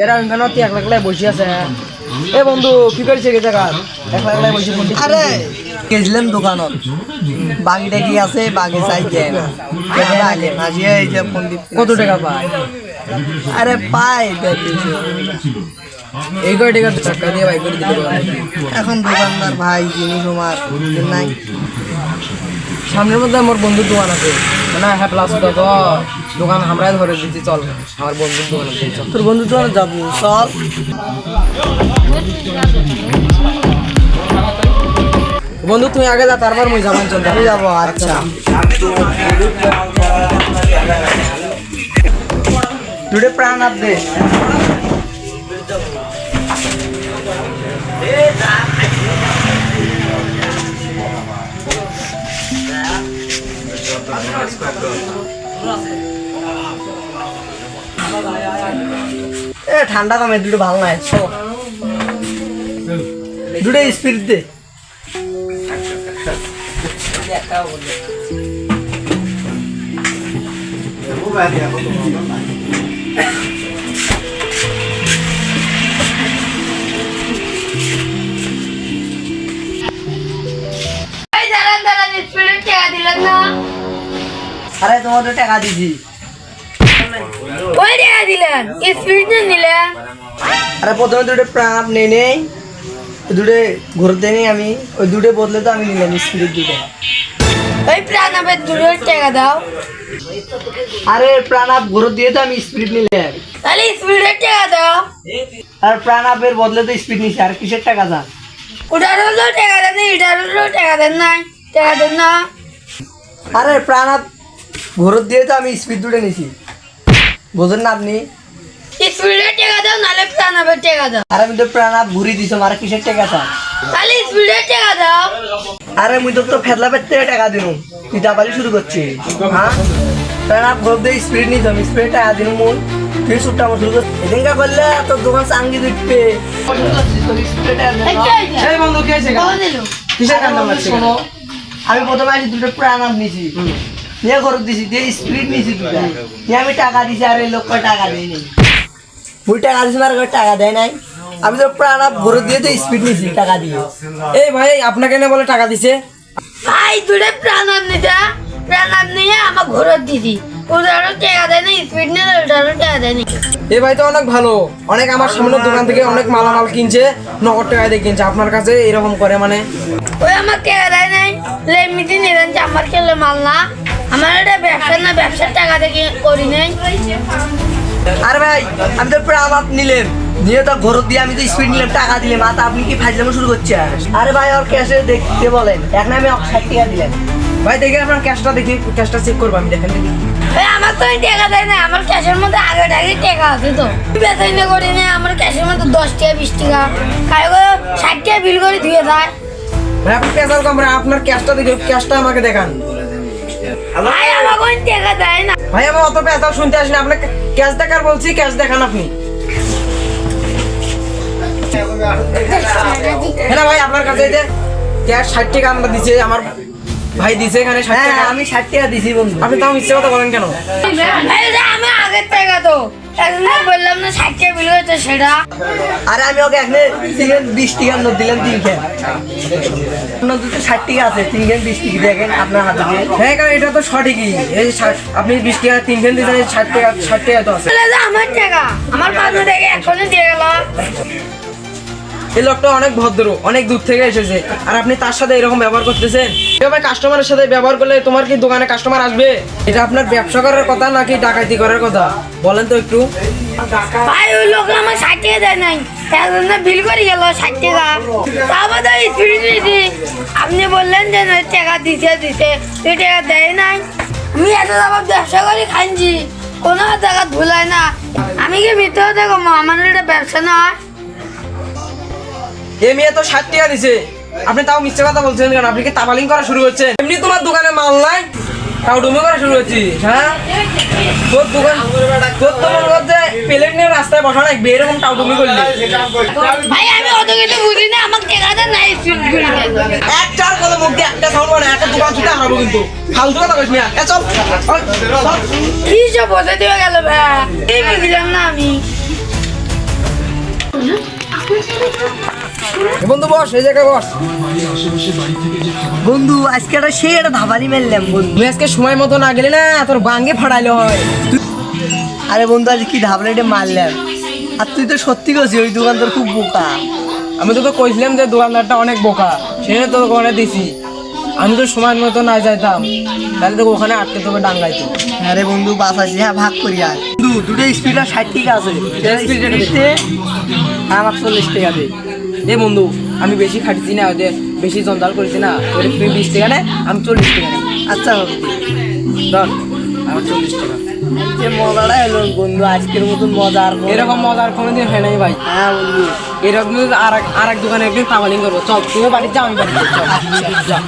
এরা ওইখানে একলা বসে আছে। এ বন্ধু কি করছে গে জায়গা একলা বসে? আরে গেছিলাম দোকানত, বাগিটা কি আছে, বাগি চাই দেয় না। আগে মাঝিয়ে এই যে পন্ডিত কত টাকা পায়? আরে পাই এই করে টাকা দিয়ে ভাই করে দিতে পারে। এখন দোকানদার ভাই জিনিস আমার নাই। সামনের মধ্যে আমার বন্ধুর দোকান আছে, মানে হ্যাঁ প্লাস তো দোকান আমরাই ধরে দিচ্ছি, চল আমার বন্ধুর দোকান আছে। তোর বন্ধুর দোকানে যাবো, চল। বন্ধু তুই আগে যা, তারপর মুই যাবো। চল আমি যাবো। আচ্ছা দুটো প্রাণ আপদে ঠান্ডা কমে, দুটো ভালো নাই, দুটো স্পিড দে। আরে তোমাদের টাকা দিছি। ওই টাকা দিলেন, স্পিড নিলেন। আরে প্রথমে দুটো প্রাণ নেই নেই, দুটো ঘুরতে নেই আমি, ওই দুটো বদলে তো আমি নিলাম স্পিডের দুটো। ওই প্রাণাবের দুটো টাকা দাও। আরে প্রাণাপ ঘুরত দিয়ে তো আমি স্পিড নিলাম। তাহলে স্পিডের টাকা দাও। আর প্রাণাপের বদলে তো স্পিড নিছি, আর কিসের টাকা যা? ওটার হলেও টাকা দেন, এটার হলেও টাকা দেন নাই, টাকা দেন না। আরে প্রাণাপ ঘুরত দিয়ে তো আমি স্পিড দুটো নিছি, বোঝেন না আপনি? স্পিডের টাকা দাও, নাহলে প্রাণাবের টাকা দাও। আর আমি তো প্রাণাপ ঘুরি দিছো, আর কিসের টাকা চা? তাহলে স্পিডের টাকা দাও। আরে মুই তো ফেদলা পেট থেকে টাকা দিনু, তুই দাবালি শুরু করছিস। হ্যাঁ প্রাণাপ ঘুরত দিয়ে স্পিড নিতো, আমি স্পিড টাকা দিনু মুই, তুই সুটটা আমার শুরু করছিস। এদিনকা করলে তোর দোকান চাঙ্গি দিতে এই বন্ধু কে আছে? কখন দিল? কিসের কান্না মারছে? আমি প্রথমে আসি দুটো প্রাণাপ নিছি, নিয়ে ঘর দিছি, দিয়ে স্পিড নিছি দুটা, নিয়ে আমি টাকা দিছি। আর এই লোক টাকা দেয় নাই, মুই টাকা দিছি আর টাকা দেয় নাই। আমি তো প্রাণাপ ঘর দিয়ে তো স্পিড নিছি টাকা দিয়ে। এই ভাই আপনাকে না বলে টাকা দিছে? ভাই দুটো প্রাণাব নিতে, প্রাণাব নিয়ে আমার ঘোরার দিদি, ওটারও টাকা দেয় না, স্পিড নিয়ে ওটারও টাকা দেয় না। এই ভাই তো অনেক ভালো, অনেক আমার সামনের দোকান থেকে অনেক মালামাল কিনছে, নগদ টাকা দিয়ে কিনছে, আপনার কাছে এরকম করে মানে? ওই আমার টাকা দেয় নাই, এমনিতে নিলেন যে আমার খেলে মাল না, আমার এটা ব্যবসা না, ব্যবসার টাকা থেকে করি নাই। আরে ভাই আমি তো প্রাণাপ নিলাম, নিয়ে তো ঘর দিয়ে আমি তো স্পিড নিলাম, টাকা দিলাম, মাথা আপনি কি ফাজলামো শুরু করছেন? আরে ভাই ওর ক্যাশে দেখতে বলেন, এখন আমি 60 টাকা দিলাম। ভাই দেখে আপনার ক্যাশটা দেখি, ক্যাশটা চেক করবো আমি, দেখেন দেখি। ওই আমার তো টাকা দেয় না, আমার ক্যাশের মধ্যে আগে টাকা আছে তো, বেতন না করি না, আমার ক্যাশের মধ্যে 10 টাকা 20 টাকা, কারো 60 টাকা বিল করে দিয়ে দেয়। ভাই আপনি পেশাল কম, আপনার ক্যাশটা দেখি, ক্যাশটা আমাকে দেখান। ভাই আমার কোন টাকা দেয় না। ভাই আমি অত পেশাল শুনতে আসিনি, আপনাকে ক্যাশ দেখার বলছি, ক্যাশ দেখান আপনি। হ্যাঁ ভাই আপনার কাছে এই যে ক্যাশ 60 টাকা আমরা দিছে, আমার ভাই দিছে এখানে 60 হ্যাঁ টাকা। আমি 60 টাকা দিছি বন্ধু। আপনি তাও মিথ্যে কথা বলেন কেন? ভাই এটা আমার আগের টাকা তো, একদিন বললাম না 60 টাকা বিল হয়েছে সেটা। আরে আমি ওকে এখানে 20 টাকার নোট দিলাম, 3 খেন নোট তো 60 টাকা আছে, 3 খেন 20 টাকা দেখেন আপনার হাতে দিয়ে। হ্যাঁ কারণ এটা তো সঠিকই, এই আপনি 20 টাকা 3 খেন দিয়েছেন, 60 টাকা তো আছে। বলে যে আমার টাকা, আমার পাশে থেকে এখনই দিয়ে গেল। এই লোকটা অনেক ভদ্র, অনেক দূর থেকে এসেছে, আর আপনি তার সাথে এরকম ব্যবহার করতেছেন? এভাবে কাস্টমারের সাথে ব্যবহার করলে তোমার কি দোকানে কাস্টমার আসবে? এটা আপনার ব্যবসা করার কথা নাকি ডাকাতি করার কথা বলেন তো একটু। ভাই ওই লোক আমার 60 টাকা দেয় নাই, একজন বিল করে গেল 60 টাকা, তারপর তো স্পিড নিয়েছি। আপনি বললেন যে টাকা দিতে তুই টাকা দেয় নাই। আমি এত দাবার ব্যবসা করে খাইছি, কোনো টাকা ধুলায় না। আমি কি মিথ্যে দেখো, আমার এটা ব্যবসা নয়। এ মেয়ে তো 60 টাকা দিছে, আপনি তাও মিথ্যে কথা বলছেন কেন? আপনি কি তাবালিং করা শুরু করছেন? এমনি তোমার দোকানে মাল নাই, তাও ডুমে করা শুরু করছিস? হ্যাঁ তোর দোকান, তোর তো মনে করছে প্লেট নিয়ে রাস্তায় বসা লাগবে, এরকম টাউটুমি করলি। ভাই আমি অত কিছু বুঝি না, আমার টাকাটা নাই স্পিড করে দেন। একটার কথা মুখ দিয়ে একটা সাউন্ড মানে একটা দোকান ছুটে হারাবো কিন্তু। ফালতু কথা কইস মিয়া, চল কি সব বসে দিয়ে গেল ভাই, এই বুঝলাম না আমি। বন্ধু বস, এই জায়গায় বস। বন্ধু আজকে একটা ধাবালি মেললাম বন্ধু। তুই আজকে সময় মতো না গেলে না তোর বাঙ্গে ফাড়াইলে হয়। আরে বন্ধু আজ কি ধাবালিটা মারলাম, আর তুই তো সত্যি করছিস ওই দোকান তোর খুব বোকা। আমি তোকে কইছিলাম যে দোকানদারটা অনেক বোকা, সেজন্য তোকে ওখানে দিছি। আমি তো সময় মতো না যাইতাম তাহলে তোকে ওখানে আটকে তোকে ডাঙ্গাইতো। আরে বন্ধু বাঁচাছি, হ্যাঁ ভাগ করি আর বন্ধু দুটো স্পিডার 60 টাকা আছে, আমার 40 টাকা দে। এ বন্ধু আমি বেশি খাটিছি না, ওদের বেশি জঞ্জাল করেছি না, ওদের তুই 20 টাকা নে, আমি 40 টাকা নেই। আচ্ছা হবে ধর আমার 40 টাকা। যে মজাটা এলো বন্ধু, আজকের মতন মজা আর এরকম মজার কোনোদিন হয় নাই ভাই। হ্যাঁ বন্ধু এরকম আর এক দোকানে একদিন তামালিং করবো। চল তুইও বাড়ি যা, আমি বাড়ি চল।